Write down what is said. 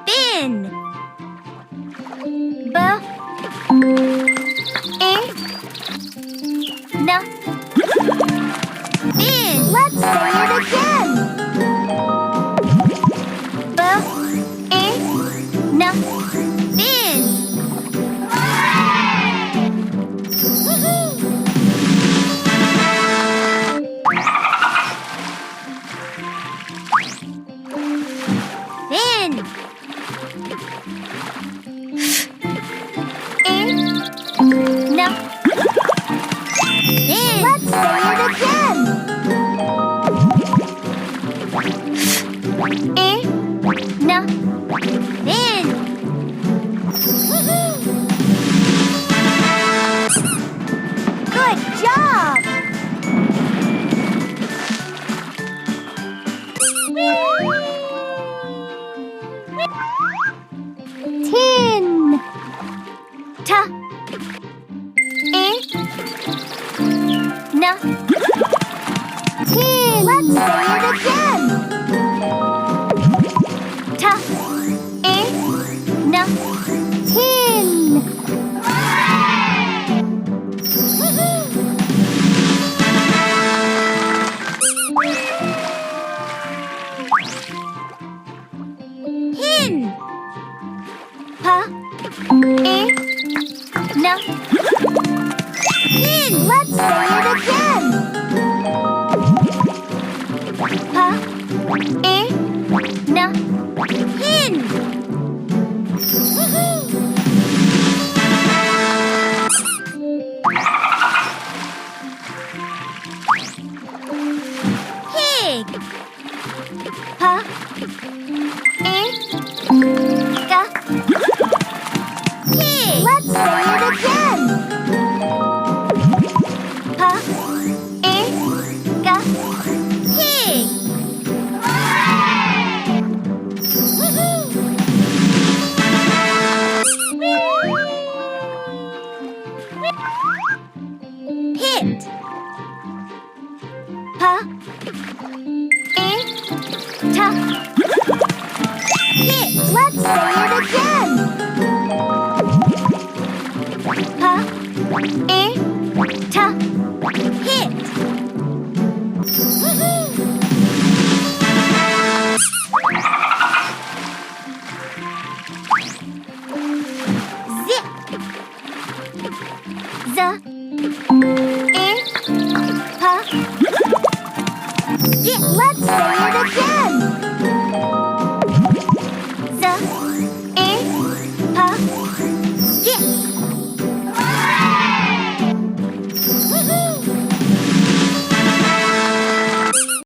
Bin. B. I. N. Bin. Let's say it again. B. I. N. Bin. Bin. I. N. Bin. Let's say it again. I. N. Bin. Good job! Tin. Ta. I. N. Tin. Let's say it again. Ta. I. N. Tin. Pin. Pa. I. N. Pin. Let's say it again. Pa. I. N. Pin. Pig. Pa. I. Ga. Pig. Let's say it again. Pa. I. Ga. Pig. Pit. Pa. I. Ta. Pit. Let's say it again. Pa. I. Ta. Pit. Zip. Z. I. Pa. Zip. Let's say it again. Z. I.